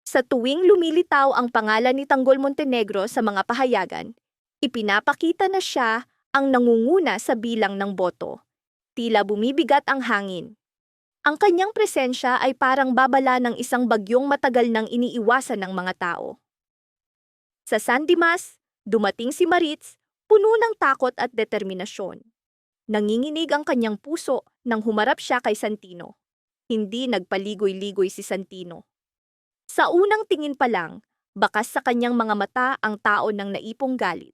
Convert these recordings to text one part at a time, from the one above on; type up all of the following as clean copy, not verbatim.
Sa tuwing lumilitaw ang pangalan ni Tanggol Montenegro sa mga pahayagan, ipinapakita na siya ang nangunguna sa bilang ng boto. Tila bumibigat ang hangin. Ang kanyang presensya ay parang babala ng isang bagyong matagal nang iniiwasan ng mga tao. Sa San Dimas, dumating si Maritz, puno ng takot at determinasyon. Nanginginig ang kanyang puso nang humarap siya kay Santino. Hindi nagpaligoy-ligoy si Santino. Sa unang tingin pa lang, bakas sa kanyang mga mata ang tao ng naipong galit.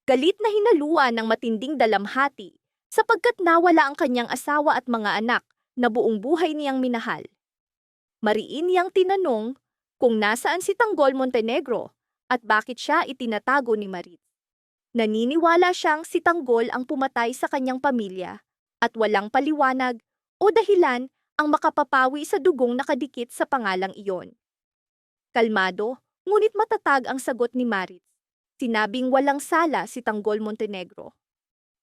Galit na hinaluan ng matinding dalamhati sapagkat nawala ang kanyang asawa at mga anak na buong buhay niyang minahal. Mariin niyang tinanong kung nasaan si Tanggol Montenegro at bakit siya itinatago ni Marit. Naniniwala siyang si Tanggol ang pumatay sa kanyang pamilya at walang paliwanag o dahilan ang makapapawi sa dugong nakadikit sa pangalang iyon. Kalmado, ngunit matatag ang sagot ni Marit. Sinabing walang sala si Tanggol Montenegro.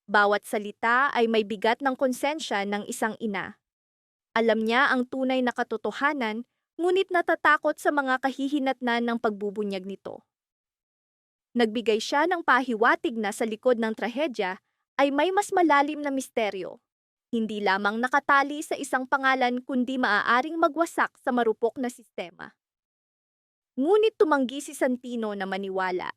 Bawat salita ay may bigat ng konsensya ng isang ina. Alam niya ang tunay na katotohanan, ngunit natatakot sa mga kahihinatnan ng pagbubunyag nito. Nagbigay siya ng pahiwatig na sa likod ng trahedya ay may mas malalim na misteryo. Hindi lamang nakatali sa isang pangalan kundi maaaring magwasak sa marupok na sistema. Ngunit tumanggi si Santino na maniwala.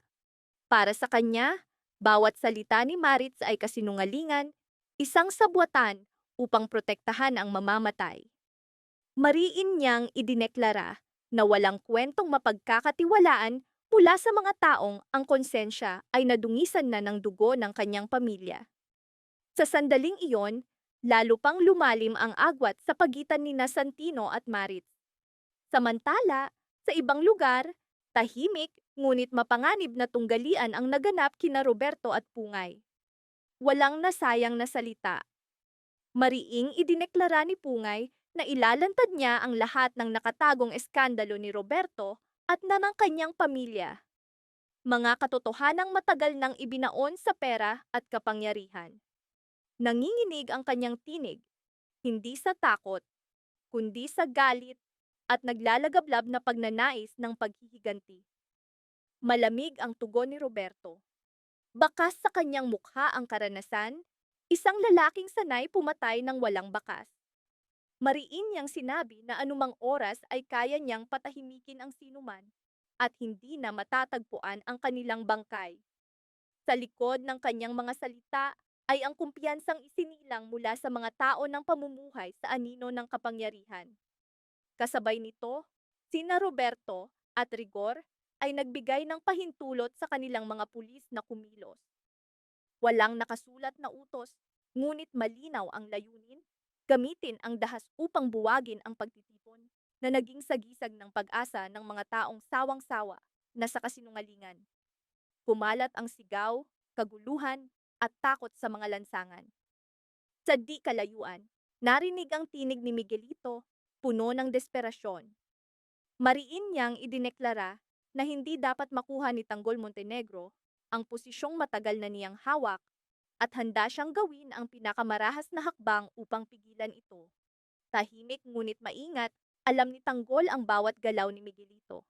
Para sa kanya, bawat salita ni Maritz ay kasinungalingan, isang sabwatan upang protektahan ang mamamatay. Mariin niyang idineklara na walang kwentong mapagkakatiwalaan mula sa mga taong ang konsensya ay nadungisan na ng dugo ng kanyang pamilya. Sa sandaling iyon, lalo pang lumalim ang agwat sa pagitan ni Santino at Maritz. Samantala, sa ibang lugar, tahimik ngunit mapanganib na tunggalian ang naganap kina Roberto at Pungay. Walang nasayang na salita. Mariing idineklara ni Pungay na ilalantad niya ang lahat ng nakatagong eskandalo ni Roberto at ng kanyang pamilya. Mga katotohanang matagal nang ibinaon sa pera at kapangyarihan. Nanginginig ang kanyang tinig, hindi sa takot, kundi sa galit at naglalagablab na pagnanais ng paghihiganti. Malamig ang tugon ni Roberto. Bakas sa kanyang mukha ang karanasan, isang lalaking sanay pumatay ng walang bakas. Mariin niyang sinabi na anumang oras ay kaya niyang patahimikin ang sinuman at hindi na matatagpuan ang kanilang bangkay. Sa likod ng kanyang mga salita ay ang kumpiyansang isinilang mula sa mga tao ng pamumuhay sa anino ng kapangyarihan. Kasabay nito, sina Roberto at Rigor ay nagbigay ng pahintulot sa kanilang mga pulis na kumilos. Walang nakasulat na utos, ngunit malinaw ang layunin, gamitin ang dahas upang buwagin ang pagtitipon na naging sagisag ng pag-asa ng mga taong sawang-sawa na sa kasinungalingan. Kumalat ang sigaw, kaguluhan, at takot sa mga lansangan. Sa di kalayuan, narinig ang tinig ni Miguelito, puno ng desperasyon. Mariin niyang idineklara na hindi dapat makuha ni Tanggol Montenegro ang posisyong matagal na niyang hawak at handa siyang gawin ang pinakamarahas na hakbang upang pigilan ito. Tahimik ngunit maingat, alam ni Tanggol ang bawat galaw ni Miguelito.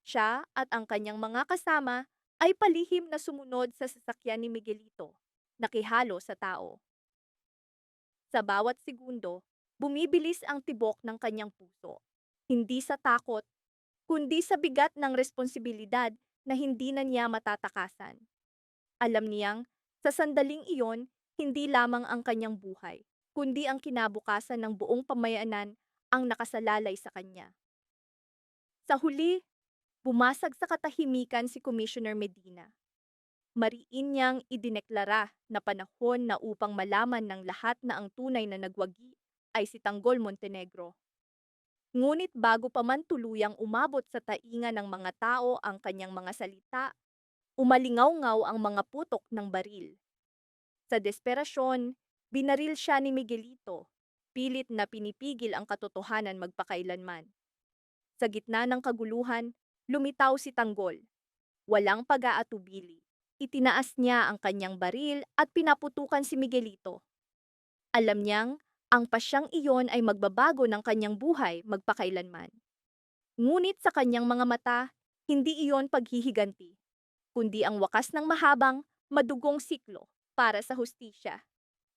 Siya at ang kanyang mga kasama ay palihim na sumunod sa sasakyan ni Miguelito, nakihalo sa tao. Sa bawat segundo, bumibilis ang tibok ng kanyang puso. Hindi sa takot, kundi sa bigat ng responsibilidad na hindi na niya matatakasan. Alam niyang, sa sandaling iyon, hindi lamang ang kanyang buhay, kundi ang kinabukasan ng buong pamayanan ang nakasalalay sa kanya. Sa huli, bumasag sa katahimikan si Commissioner Medina. Mariin niyang idineklara na panahon na upang malaman ng lahat na ang tunay na nagwagi ay si Tanggol Montenegro. Ngunit bago pa man tuluyang umabot sa tainga ng mga tao ang kanyang mga salita, umalingaw-ngaw ang mga putok ng baril. Sa desperasyon, binaril siya ni Miguelito, pilit na pinipigil ang katotohanan magpakailanman. Sa gitna ng kaguluhan, lumitaw si Tanggol. Walang pag-aatubili. Itinaas niya ang kanyang baril at pinaputukan si Miguelito. Alam niyang ang pasyang iyon ay magbabago ng kanyang buhay magpakailanman. Ngunit sa kanyang mga mata, hindi iyon paghihiganti, kundi ang wakas ng mahabang, madugong siklo para sa hustisya.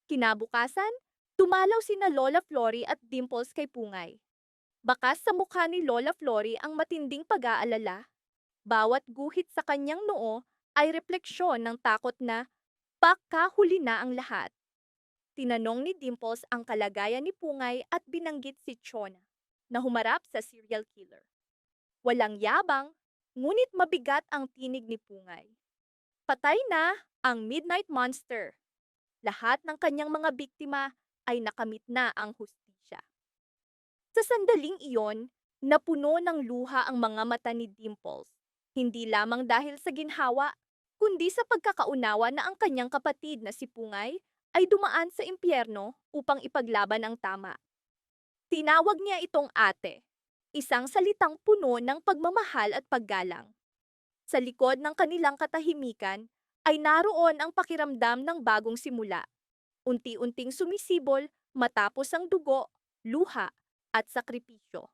Kinabukasan, tumalaw sina Lola Flory at Dimples kay Pungay. Bakas sa mukha ni Lola Flory ang matinding pag-aalala. Bawat guhit sa kanyang noo ay refleksyon ng takot na baka huli na ang lahat. Tinanong ni Dimples ang kalagayan ni Pungay at binanggit si Chona na humarap sa serial killer. Walang yabang, ngunit mabigat ang tinig ni Pungay. Patay na ang Midnight Monster. Lahat ng kanyang mga biktima ay nakamit na ang hustisya. Sa sandaling iyon, napuno ng luha ang mga mata ni Dimples. Hindi lamang dahil sa ginhawa, kundi sa pagkakaunawa na ang kanyang kapatid na si Pungay ay dumaan sa impyerno upang ipaglaban ang tama. Tinawag niya itong ate, isang salitang puno ng pagmamahal at paggalang. Sa likod ng kanilang katahimikan ay naroon ang pakiramdam ng bagong simula. Unti-unting sumisibol matapos ang dugo, luha at sakripisyo.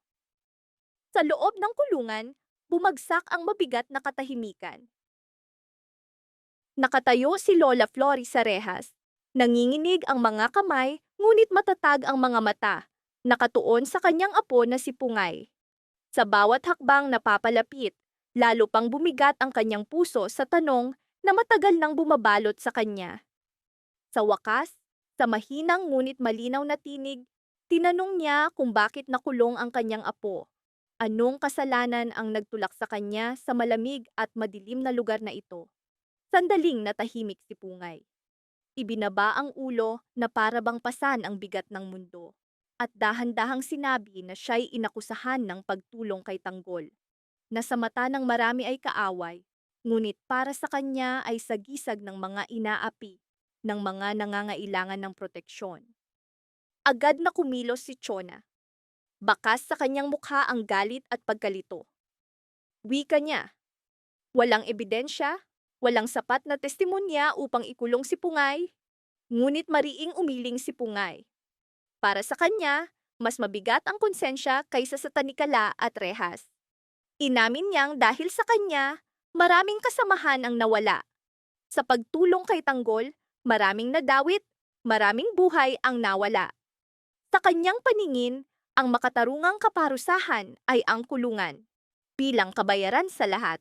Sa loob ng kulungan, bumagsak ang mabigat na katahimikan. Nakatayo si Lola Flory sa rehas. Nanginginig ang mga kamay, ngunit matatag ang mga mata. Nakatuon sa kanyang apo na si Pungay. Sa bawat hakbang napapalapit, lalo pang bumigat ang kanyang puso sa tanong na matagal nang bumabalot sa kanya. Sa wakas, sa mahinang ngunit malinaw na tinig, tinanong niya kung bakit nakulong ang kanyang apo. Anong kasalanan ang nagtulak sa kanya sa malamig at madilim na lugar na ito? Sandaling natahimik si Pungay. Ibinaba ang ulo na para bang pasan ang bigat ng mundo. At dahan-dahang sinabi na siya'y inakusahan ng pagtulong kay Tanggol. Na sa mata ng marami ay kaaway, ngunit para sa kanya ay sagisag ng mga inaapi, ng mga nangangailangan ng proteksyon. Agad na kumilos si Chona. Bakas sa kanyang mukha ang galit at pagkalito. Wika niya, walang ebidensya, walang sapat na testimonya upang ikulong si Pungay, ngunit mariing umiling si Pungay. Para sa kanya, mas mabigat ang konsensya kaysa sa tanikala at rehas. Inamin niyang dahil sa kanya, maraming kasamahan ang nawala. Sa pagtulong kay Tanggol, maraming nadawit, maraming buhay ang nawala. Sa kanyang paningin, ang makatarungang kaparusahan ay ang kulungan, bilang kabayaran sa lahat.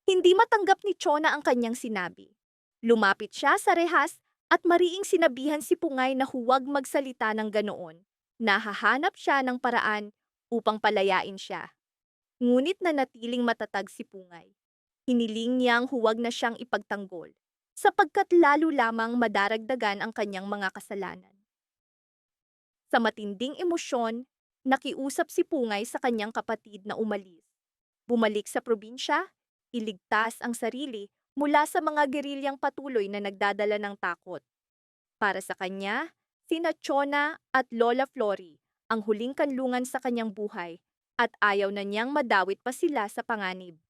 Hindi matanggap ni Chona ang kanyang sinabi. Lumapit siya sa rehas at mariing sinabihan si Pungay na huwag magsalita ng ganoon. Nahahanap siya ng paraan upang palayain siya. Ngunit nanatiling matatag si Pungay. Hiniling niyang huwag na siyang ipagtanggol, sapagkat lalo lamang madaragdagan ang kanyang mga kasalanan. Sa matinding emosyon, nakiusap si Pungay sa kanyang kapatid na umalis. Bumalik sa probinsya, iligtas ang sarili mula sa mga gerilyang patuloy na nagdadala ng takot. Para sa kanya, sina Chona at Lola Flory ang huling kanlungan sa kanyang buhay at ayaw na niyang madawit pa sila sa panganib.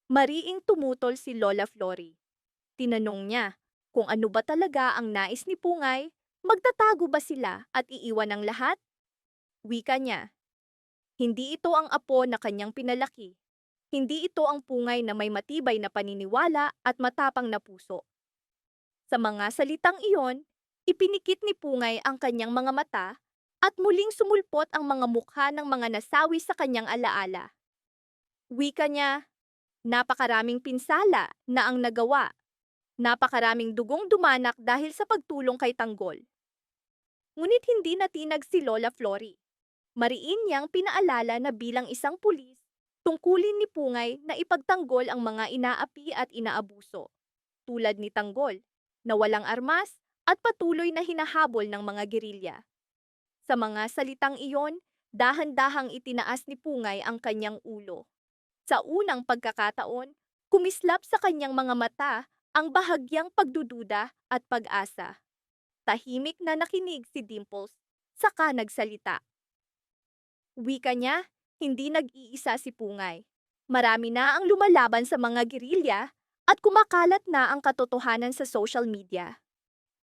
Mariing tumutol si Lola Flory. Tinanong niya kung ano ba talaga ang nais ni Pungay, magtatago ba sila at iiwan ang lahat? Wika niya, hindi ito ang apo na kanyang pinalaki. Hindi ito ang Pungay na may matibay na paniniwala at matapang na puso. Sa mga salitang iyon, ipinikit ni Pungay ang kanyang mga mata at muling sumulpot ang mga mukha ng mga nasawi sa kanyang alaala. Wika niya, napakaraming pinsala na ang nagawa. Napakaraming dugong dumanak dahil sa pagtulong kay Tanggol. Ngunit hindi natinag si Lola Flory. Mariin niyang pinaalala na bilang isang pulis, tungkulin ni Pungay na ipagtanggol ang mga inaapi at inaabuso, tulad ni Tanggol, na walang armas at patuloy na hinahabol ng mga gerilya. Sa mga salitang iyon, dahan-dahang itinaas ni Pungay ang kanyang ulo. Sa unang pagkakataon, kumislap sa kanyang mga mata ang bahagyang pagdududa at pag-asa. Tahimik na nakinig si Dimples, saka nagsalita. Wika niya, hindi nag-iisa si Pungay. Marami na ang lumalaban sa mga gerilya at kumakalat na ang katotohanan sa social media.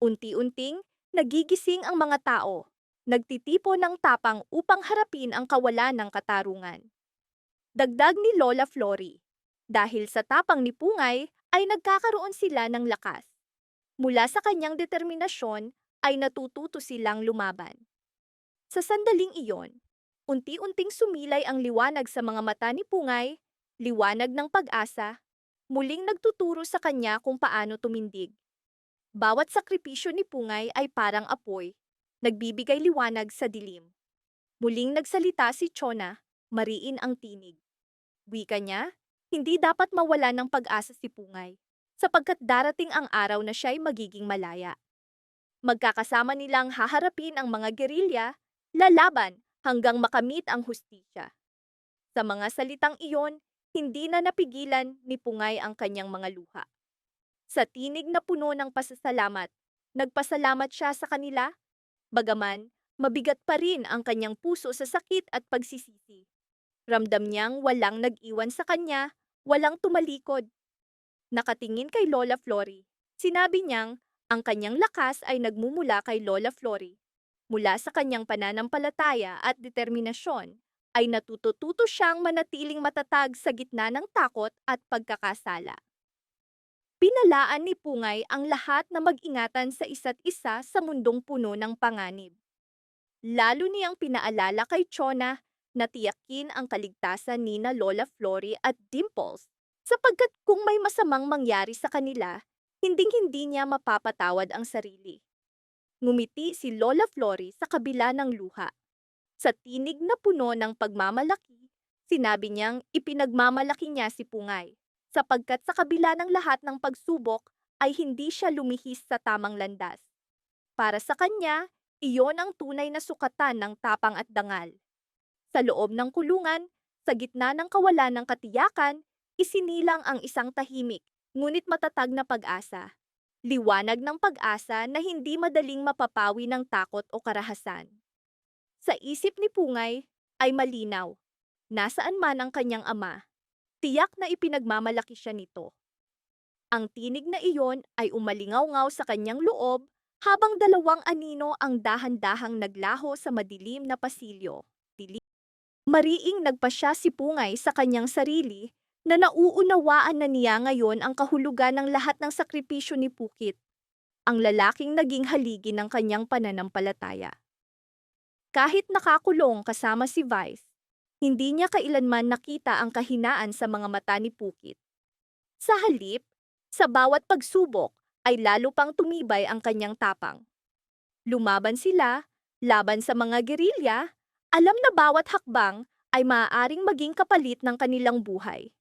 Unti-unting, nagigising ang mga tao, nagtitipon ng tapang upang harapin ang kawalan ng katarungan. Dagdag ni Lola Flory. Dahil sa tapang ni Pungay, ay nagkakaroon sila ng lakas. Mula sa kanyang determinasyon, ay natututo silang lumaban. Sa sandaling iyon, unti-unting sumilay ang liwanag sa mga mata ni Pungay, liwanag ng pag-asa, muling nagtuturo sa kanya kung paano tumindig. Bawat sakripisyo ni Pungay ay parang apoy, nagbibigay liwanag sa dilim. Muling nagsalita si Chona, mariin ang tinig. Wika niya, hindi dapat mawala ng pag-asa si Pungay, sapagkat darating ang araw na siya'y magiging malaya. Magkakasama nilang haharapin ang mga gerilya, lalaban hanggang makamit ang hustisya. Sa mga salitang iyon, hindi na napigilan ni Pungay ang kanyang mga luha. Sa tinig na puno ng pasasalamat, nagpasalamat siya sa kanila, bagaman mabigat pa rin ang kanyang puso sa sakit at pagsisisi. Ramdam niyang walang nag-iwan sa kanya, walang tumalikod. Nakatingin kay Lola Flory. Sinabi niyang ang kanyang lakas ay nagmumula kay Lola Flory. Mula sa kanyang pananampalataya at determinasyon, ay natututo siyang manatiling matatag sa gitna ng takot at pagkakasala. Pinalaan ni Pungay ang lahat na mag-ingatan sa isa't isa sa mundong puno ng panganib. Lalo niyang pinaalala kay Chona na tiyakin ang kaligtasan nina Lola Flory at Dimples, sapagkat kung may masamang mangyari sa kanila, hinding-hindi niya mapapatawad ang sarili. Ngumiti si Lola Flory sa kabila ng luha. Sa tinig na puno ng pagmamalaki, sinabi niyang ipinagmamalaki niya si Pungay, sapagkat sa kabila ng lahat ng pagsubok ay hindi siya lumihis sa tamang landas. Para sa kanya, iyon ang tunay na sukatan ng tapang at dangal. Sa loob ng kulungan, sa gitna ng kawalan ng katiyakan, isinilang ang isang tahimik, ngunit matatag na pag-asa. Liwanag ng pag-asa na hindi madaling mapapawi ng takot o karahasan. Sa isip ni Pungay ay malinaw. Nasaan man ang kanyang ama, tiyak na ipinagmamalaki siya nito. Ang tinig na iyon ay umalingaw-ngaw sa kanyang loob habang dalawang anino ang dahan-dahang naglaho sa madilim na pasilyo. Mariing nagpasya si Pungay sa kanyang sarili na nauunawaan na niya ngayon ang kahulugan ng lahat ng sakripisyo ni Pukit, ang lalaking naging haligi ng kanyang pananampalataya. Kahit nakakulong kasama si Vice, hindi niya kailanman nakita ang kahinaan sa mga mata ni Pukit. Sa halip, sa bawat pagsubok ay lalo pang tumibay ang kanyang tapang. Lumaban sila, laban sa mga gerilya, alam na bawat hakbang ay maaaring maging kapalit ng kanilang buhay.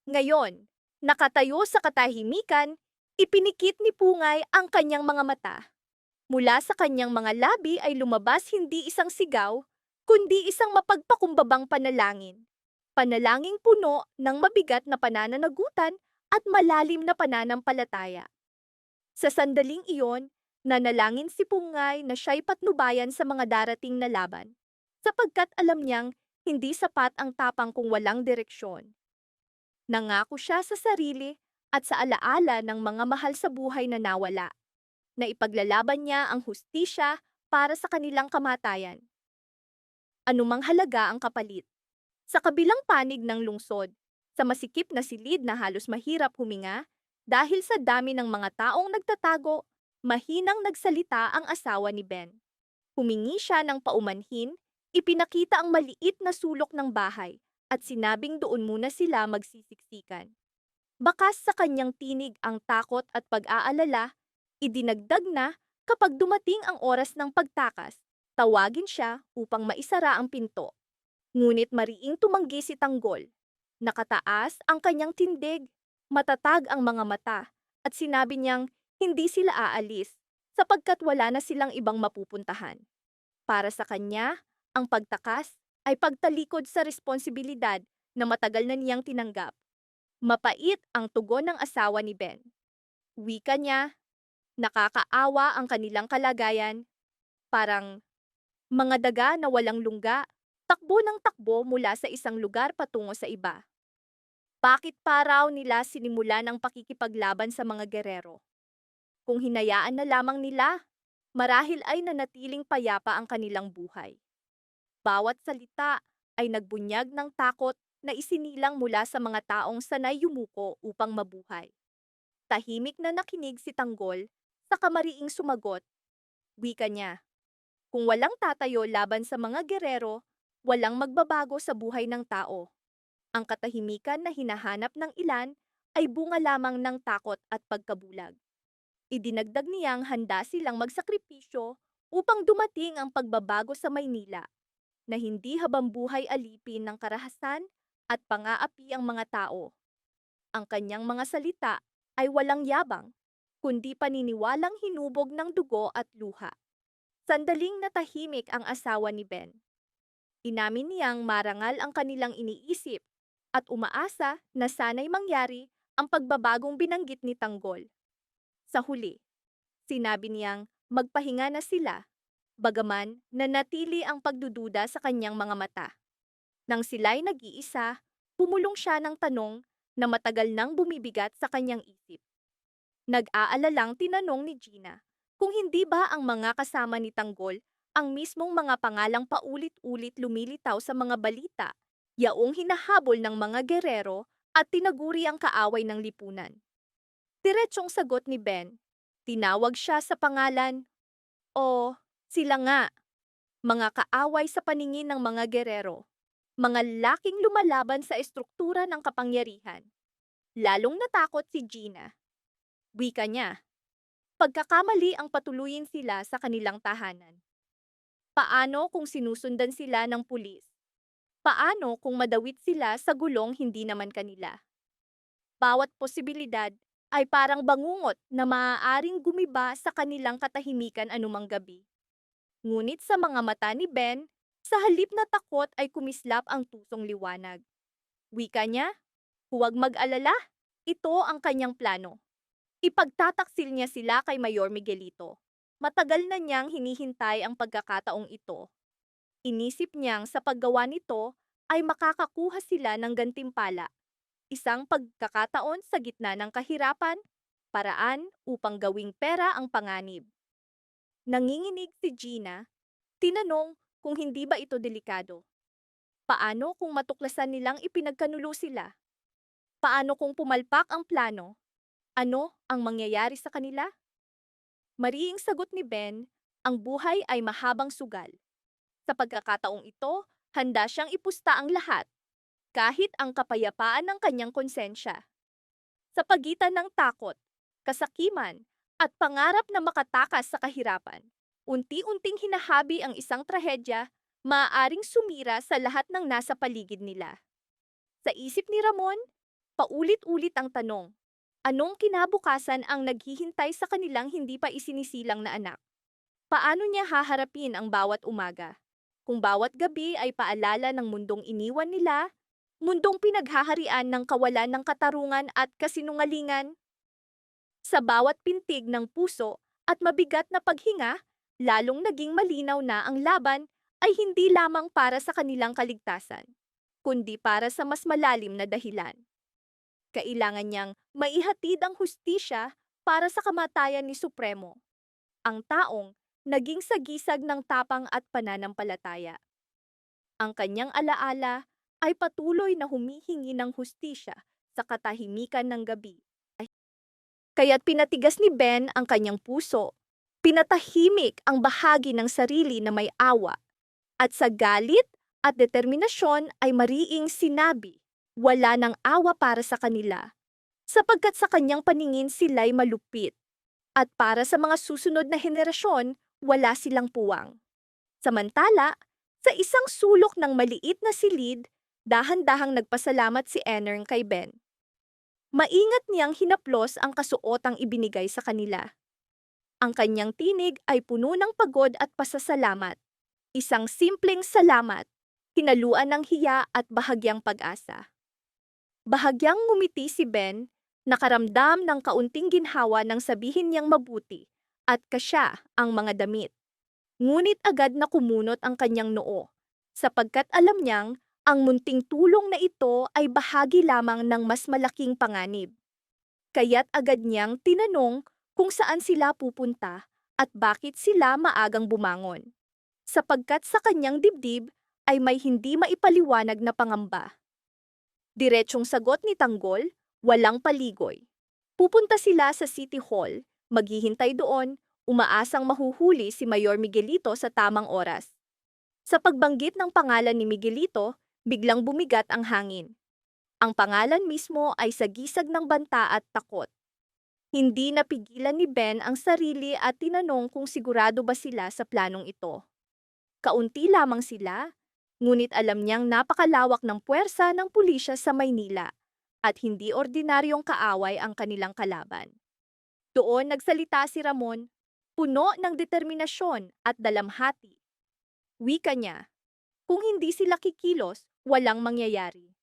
Ngayon, nakatayo sa katahimikan, ipinikit ni Pungay ang kanyang mga mata. Mula sa kanyang mga labi ay lumabas hindi isang sigaw, kundi isang mapagpakumbabang panalangin. Panalangin puno ng mabigat na panananagutan at malalim na pananampalataya. Sa sandaling iyon, nanalangin si Pungay na siya'y patnubayan sa mga darating na laban, sapagkat alam niyang hindi sapat ang tapang kung walang direksyon. Nangako siya sa sarili at sa alaala ng mga mahal sa buhay na nawala, na ipaglalaban niya ang hustisya para sa kanilang kamatayan. Anumang halaga ang kapalit. Sa kabilang panig ng lungsod, sa masikip na silid na halos mahirap huminga, dahil sa dami ng mga taong nagtatago, mahinang nagsalita ang asawa ni Ben. Humingi siya ng paumanhin, ipinakita ang maliit na sulok ng bahay, at sinabing doon muna sila magsisiksikan. Bakas sa kanyang tinig ang takot at pag-aalala, idinagdag na kapag dumating ang oras ng pagtakas, tawagin siya upang maisara ang pinto. Ngunit mariing tumanggi si Tanggol. Nakataas ang kanyang tindig, matatag ang mga mata, at sinabi niyang hindi sila aalis sapagkat wala na silang ibang mapupuntahan. Para sa kanya, ang pagtakas ay pagtalikod sa responsibilidad na matagal na niyang tinanggap. Mapait ang tugon ng asawa ni Ben. Wika niya, nakakaawa ang kanilang kalagayan, parang mga daga na walang lungga, takbo ng takbo mula sa isang lugar patungo sa iba. Bakit pa raw nila sinimulan ang pakikipaglaban sa mga gerero? Kung hinayaan na lamang nila, marahil ay nanatiling payapa ang kanilang buhay. Bawat salita ay nagbunyag ng takot na isinilang mula sa mga taong sanay yumuko upang mabuhay. Tahimik na nakinig si Tanggol, sa kamariing sumagot, wika niya. Kung walang tatayo laban sa mga gerero, walang magbabago sa buhay ng tao. Ang katahimikan na hinahanap ng ilan ay bunga lamang ng takot at pagkabulag. Idinagdag niyang handa silang magsakripisyo upang dumating ang pagbabago sa Maynila, na hindi habambuhay alipin ng karahasan at pang-aapi ang mga tao. Ang kanyang mga salita ay walang yabang, kundi paniniwalang hinubog ng dugo at luha. Sandaling natahimik ang asawa ni Ben. Inamin niyang marangal ang kanilang iniisip at umaasa na sana'y mangyari ang pagbabagong binanggit ni Tanggol. Sa huli, sinabi niyang magpahinga na sila, bagaman nanatili ang pagdududa sa kanyang mga mata. Nang sila'y nag-iisa, pumulong siya ng tanong na matagal nang bumibigat sa kanyang isip. Nag-aalalang tinanong ni Gina kung hindi ba ang mga kasama ni Tanggol ang mismong mga pangalang paulit-ulit lumilitaw sa mga balita, yaong hinahabol ng mga gerero at tinaguri ang kaaway ng lipunan. Diretsong sagot ni Ben, tinawag siya sa pangalan, o sila nga, mga kaaway sa paningin ng mga gerero, mga laking lumalaban sa estruktura ng kapangyarihan. Lalong natakot si Gina. Wika niya, pagkakamali ang patuluyin sila sa kanilang tahanan. Paano kung sinusundan sila ng pulis? Paano kung madawit sila sa gulong hindi naman kanila? Bawat posibilidad ay parang bangungot na maaaring gumiba sa kanilang katahimikan anumang gabi. Ngunit sa mga mata ni Ben, sa halip na takot ay kumislap ang tusong liwanag. Wika niya, huwag mag-alala, ito ang kanyang plano. Ipagtataksil niya sila kay Mayor Miguelito. Matagal na niyang hinihintay ang pagkakataong ito. Inisip niyang sa paggawa nito ay makakakuha sila ng gantimpala. Isang pagkakataon sa gitna ng kahirapan, paraan upang gawing pera ang panganib. Nanginginig si Gina, tinanong kung hindi ba ito delikado. Paano kung matuklasan nilang ipinagkanulo sila? Paano kung pumalpak ang plano? Ano ang mangyayari sa kanila? Mariing sagot ni Ben, ang buhay ay mahabang sugal. Sa pagkakataong ito, handa siyang ipusta ang lahat, kahit ang kapayapaan ng kanyang konsensya. Sa pagitan ng takot, kasakiman, at pangarap na makatakas sa kahirapan, unti-unting hinahabi ang isang trahedya, maaaring sumira sa lahat ng nasa paligid nila. Sa isip ni Ramon, paulit-ulit ang tanong, anong kinabukasan ang naghihintay sa kanilang hindi pa isinisilang na anak? Paano niya haharapin ang bawat umaga? Kung bawat gabi ay paalala ng mundong iniwan nila, mundong pinaghaharian ng kawalan ng katarungan at kasinungalingan? Sa bawat pintig ng puso at mabigat na paghinga, lalong naging malinaw na ang laban ay hindi lamang para sa kanilang kaligtasan, kundi para sa mas malalim na dahilan. Kailangan niyang maihatid ang hustisya para sa kamatayan ni Supremo, ang taong naging sagisag ng tapang at pananampalataya. Ang kanyang alaala ay patuloy na humihingi ng hustisya sa katahimikan ng gabi. Kaya't pinatigas ni Ben ang kanyang puso, pinatahimik ang bahagi ng sarili na may awa, at sa galit at determinasyon ay mariing sinabi, wala ng awa para sa kanila, sapagkat sa kanyang paningin sila'y malupit, at para sa mga susunod na henerasyon, wala silang puwang. Samantala, sa isang sulok ng maliit na silid, dahan-dahang nagpasalamat si Ennern kay Ben. Maingat niyang hinaplos ang kasuotang ibinigay sa kanila. Ang kanyang tinig ay puno ng pagod at pasasalamat. Isang simpleng salamat, hinaluan ng hiya at bahagyang pag-asa. Bahagyang ngumiti si Ben, nakaramdam ng kaunting ginhawa nang sabihin niyang mabuti at kasya ang mga damit. Ngunit agad na kumunot ang kanyang noo, sapagkat alam niyang ang munting tulong na ito ay bahagi lamang ng mas malaking panganib. Kaya't agad niyang tinanong kung saan sila pupunta at bakit sila maagang bumangon, sapagkat sa kanyang dibdib ay may hindi maipaliwanag na pangamba. Diretsong sagot ni Tanggol, walang paligoy. Pupunta sila sa City Hall, maghihintay doon, umaasang mahuhuli si Mayor Miguelito sa tamang oras. Sa pagbanggit ng pangalan ni Miguelito, biglang bumigat ang hangin. Ang pangalan mismo ay sagisag ng banta at takot. Hindi napigilan ni Ben ang sarili at tinanong kung sigurado ba sila sa planong ito. Kaunti lamang sila, ngunit alam niyang napakalawak ng puwersa ng pulisya sa Maynila at hindi ordinaryong kaaway ang kanilang kalaban. Doon nagsalita si Ramon, puno ng determinasyon at dalamhati. Wika niya, kung hindi sila kikilos, walang mangyayari.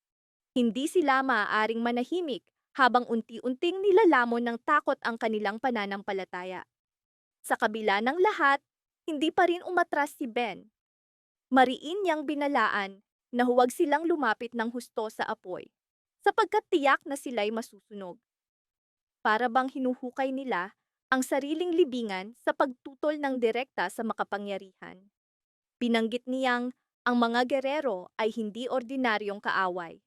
Hindi sila maaaring manahimik habang unti-unting nilalamon ng takot ang kanilang pananampalataya. Sa kabila ng lahat, hindi pa rin umatras si Ben. Mariin niyang binalaan na huwag silang lumapit ng husto sa apoy, sapagkat tiyak na sila'y masusunog. Para bang hinuhukay nila ang sariling libingan sa pagtutol ng direkta sa makapangyarihan. Binanggit niyang ang mga gerero ay hindi ordinaryong kaaway.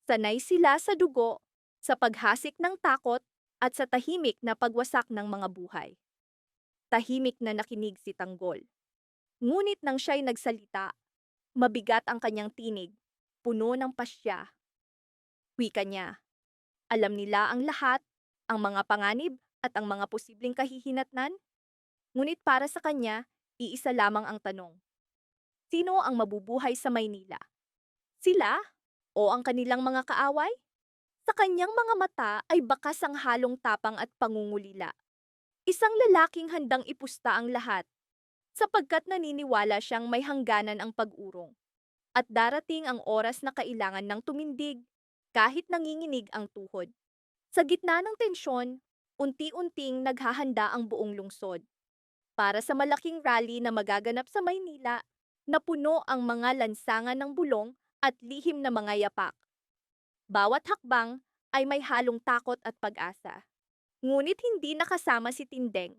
Sanay sila sa dugo, sa paghasik ng takot, at sa tahimik na pagwasak ng mga buhay. Tahimik na nakinig si Tanggol. Ngunit nang siya'y nagsalita, mabigat ang kanyang tinig, puno ng pasya. Wika niya, alam nila ang lahat, ang mga panganib at ang mga posibleng kahihinatnan. Ngunit para sa kanya, iisa lamang ang tanong. Sino ang mabubuhay sa Maynila? Sila o ang kanilang mga kaaway? Sa kanyang mga mata ay bakas ang halong tapang at pangungulila. Isang lalaking handang ipusta ang lahat, sapagkat naniniwala siyang may hangganan ang pag-urong. At darating ang oras na kailangan ng tumindig, kahit nanginginig ang tuhod. Sa gitna ng tensyon, unti-unting naghahanda ang buong lungsod. Para sa malaking rally na magaganap sa Maynila, napuno ang mga lansangan ng bulong at lihim na mga yapak. Bawat hakbang ay may halong takot at pag-asa. Ngunit hindi nakasama si Tindeng.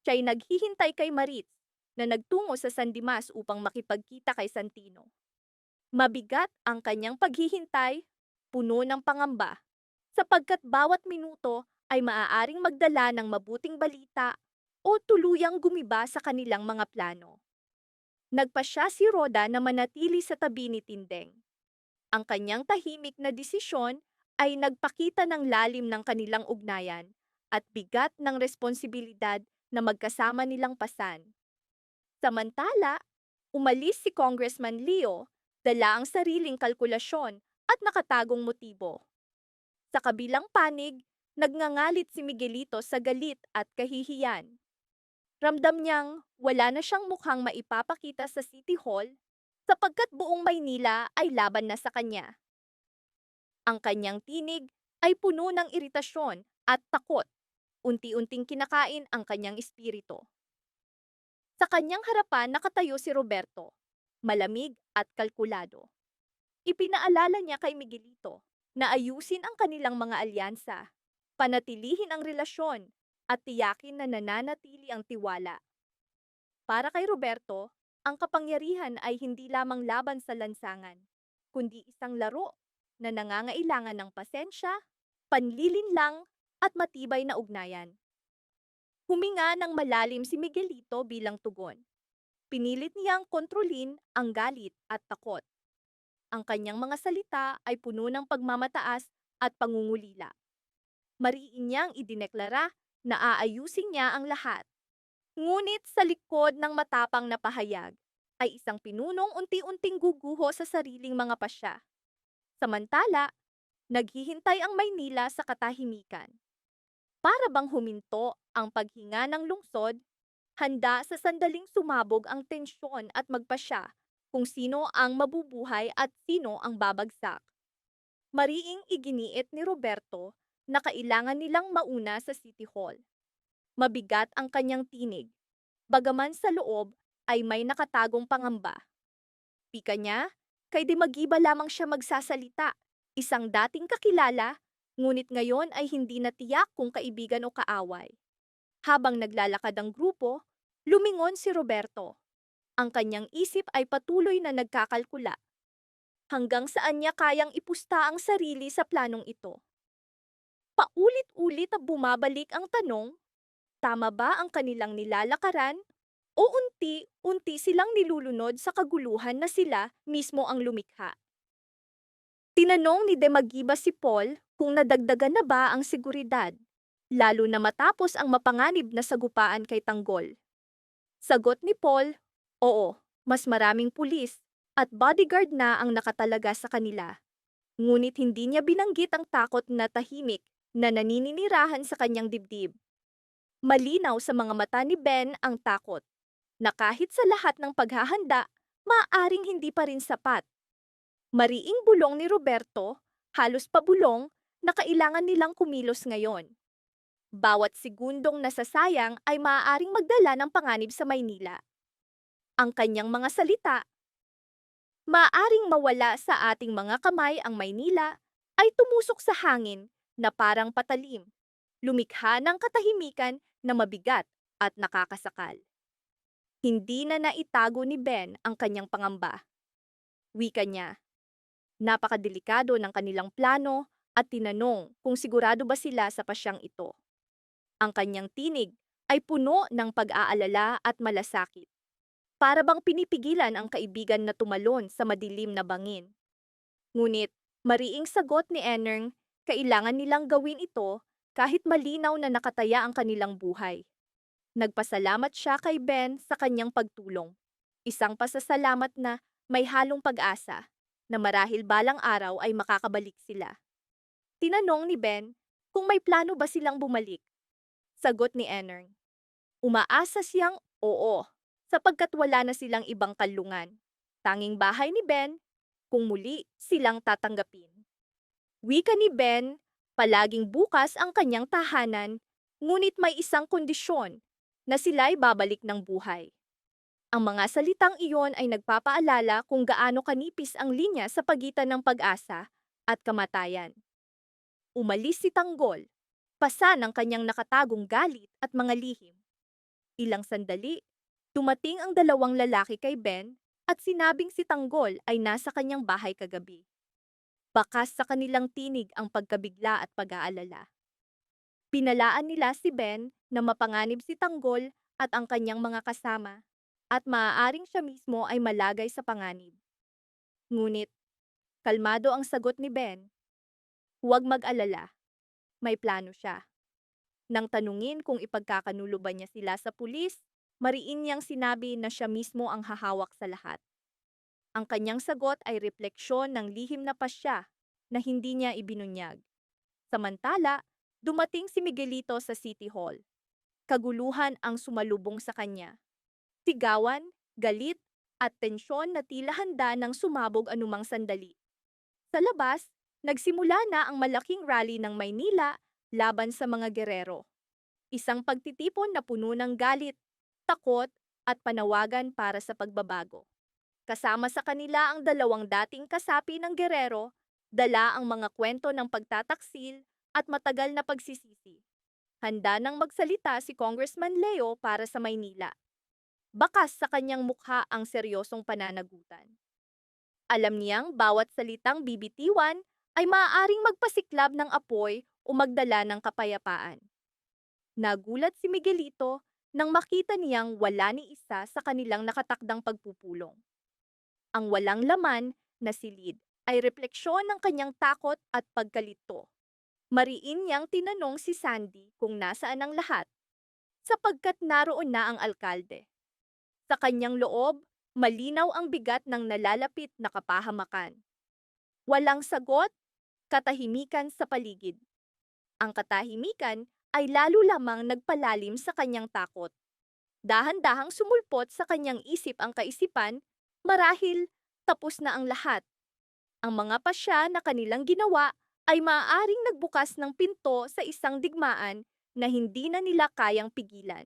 Siya'y naghihintay kay Maritz na nagtungo sa San Dimas upang makipagkita kay Santino. Mabigat ang kanyang paghihintay, puno ng pangamba, sapagkat bawat minuto ay maaaring magdala ng mabuting balita o tuluyang gumiba sa kanilang mga plano. Nagpasya si Roda na manatili sa tabi ni Tindeng. Ang kanyang tahimik na desisyon ay nagpakita ng lalim ng kanilang ugnayan at bigat ng responsibilidad na magkasama nilang pasan. Samantala, umalis si Congressman Leo, dala ang sariling kalkulasyon at nakatagong motibo. Sa kabilang panig, nagngangalit si Miguelito sa galit at kahihiyan. Ramdam niyang wala na siyang mukhang maipapakita sa City Hall sapagkat buong Maynila ay laban na sa kanya. Ang kanyang tinig ay puno ng iritasyon at takot. Unti-unting kinakain ang kanyang espiritu. Sa kanyang harapan nakatayo si Roberto, malamig at kalkulado. Ipinaalala niya kay Miguelito na ayusin ang kanilang mga alyansa, panatilihin ang relasyon, at tiyakin na nananatili ang tiwala. Para kay Roberto, ang kapangyarihan ay hindi lamang laban sa lansangan, kundi isang laro na nangangailangan ng pasensya, panlilinlang, at matibay na ugnayan. Huminga ng malalim si Miguelito bilang tugon. Pinilit niyang kontrolin ang galit at takot. Ang kanyang mga salita ay puno ng pagmamataas at pangungulila. Mariin niyang idineklara na aayusin niya ang lahat. Ngunit sa likod ng matapang na pahayag ay isang pinunong unti-unting guguho sa sariling mga pasya. Samantala, naghihintay ang Maynila sa katahimikan. Para bang huminto ang paghinga ng lungsod, handa sa sandaling sumabog ang tensyon at magpasya kung sino ang mabubuhay at sino ang babagsak. Mariing iginiit ni Roberto na kailangan nilang mauna sa City Hall. Mabigat ang kanyang tinig, bagaman sa loob ay may nakatagong pangamba. Pika niya, kay di magiba lamang siya magsasalita, isang dating kakilala, ngunit ngayon ay hindi natiyak kung kaibigan o kaaway. Habang naglalakad ang grupo, lumingon si Roberto. Ang kanyang isip ay patuloy na nagkakalkula. Hanggang saan niya kayang ipusta ang sarili sa planong ito? Paulit-ulit na bumabalik ang tanong, tama ba ang kanilang nilalakaran o unti-unti silang nilulunod sa kaguluhan na sila mismo ang lumikha? Tinanong ni Demagiba si Paul kung nadagdagan na ba ang seguridad, lalo na matapos ang mapanganib na sagupaan kay Tanggol. Sagot ni Paul, oo, mas maraming pulis at bodyguard na ang nakatalaga sa kanila. Ngunit hindi niya binanggit ang takot na tahimik na nanininirahan sa kanyang dibdib. Malinaw sa mga mata ni Ben ang takot, na kahit sa lahat ng paghahanda, maaaring hindi pa rin sapat. Mariing bulong ni Roberto, halos pabulong, na kailangan nilang kumilos ngayon. Bawat segundong nasasayang ay maaaring magdala ng panganib sa Maynila. Ang kanyang mga salita, maaaring mawala sa ating mga kamay ang Maynila, ay tumusok sa hangin na parang patalim, lumikha ng katahimikan na mabigat at nakakasakal. Hindi na naitago ni Ben ang kanyang pangamba. Wika niya, napakadelikado ng kanilang plano at tinanong kung sigurado ba sila sa pasyang ito. Ang kanyang tinig ay puno ng pag-aalala at malasakit. Para bang pinipigilan ang kaibigan na tumalon sa madilim na bangin. Ngunit, mariing sagot ni Enern, kailangan nilang gawin ito kahit malinaw na nakataya ang kanilang buhay. Nagpasalamat siya kay Ben sa kanyang pagtulong. Isang pasasalamat na may halong pag-asa na marahil balang araw ay makakabalik sila. Tinanong ni Ben kung may plano ba silang bumalik. Sagot ni Enern, umaasa siyang oo, sapagkat wala na silang ibang kanlungan. Tanging bahay ni Ben, kung muli silang tatanggapin. Wika ni Ben, palaging bukas ang kanyang tahanan, ngunit may isang kondisyon, na sila'y babalik ng buhay. Ang mga salitang iyon ay nagpapaalala kung gaano kanipis ang linya sa pagitan ng pag-asa at kamatayan. Umalis si Tanggol, pasa ng kanyang nakatagong galit at mga lihim. Ilang sandali, dumating ang dalawang lalaki kay Ben at sinabing si Tanggol ay nasa kanyang bahay kagabi. Bakas sa kanilang tinig ang pagkabigla at pag-aalala. Pinalaan nila si Ben na mapanganib si Tanggol at ang kanyang mga kasama at maaaring siya mismo ay malagay sa panganib. Ngunit, kalmado ang sagot ni Ben. Huwag mag-alala. May plano siya. Nang tanungin kung ipagkakanulo ba niya sila sa pulis, mariin niyang sinabi na siya mismo ang hahawak sa lahat. Ang kanyang sagot ay refleksyon ng lihim na pasya na hindi niya ibinunyag. Samantala, dumating si Miguelito sa City Hall. Kaguluhan ang sumalubong sa kanya. Sigawan, galit, at tensyon na tila handa ng sumabog anumang sandali. Sa labas, nagsimula na ang malaking rally ng Maynila laban sa mga gerero. Isang pagtitipon na puno ng galit, takot, at panawagan para sa pagbabago. Kasama sa kanila ang dalawang dating kasapi ng gerero, dala ang mga kwento ng pagtataksil at matagal na pagsisisi. Handa nang magsalita si Congressman Leo para sa Maynila. Bakas sa kanyang mukha ang seryosong pananagutan. Alam niyang bawat salitang bibitiwan ay maaaring magpasiklab ng apoy o magdala ng kapayapaan. Nagulat si Miguelito nang makita niyang wala ni isa sa kanilang nakatakdang pagpupulong. Ang walang laman na silid ay refleksyon ng kanyang takot at pagkalito. Mariin niyang tinanong si Sandy kung nasaan ang lahat, sapagkat naroon na ang alkalde. Sa kanyang loob, malinaw ang bigat ng nalalapit na kapahamakan. Walang sagot, katahimikan sa paligid. Ang katahimikan ay lalo lamang nagpalalim sa kanyang takot. Dahan-dahang sumulpot sa kanyang isip ang kaisipan, marahil tapos na ang lahat. Ang mga pasya na kanilang ginawa ay maaaring nagbukas ng pinto sa isang digmaan na hindi na nila kayang pigilan.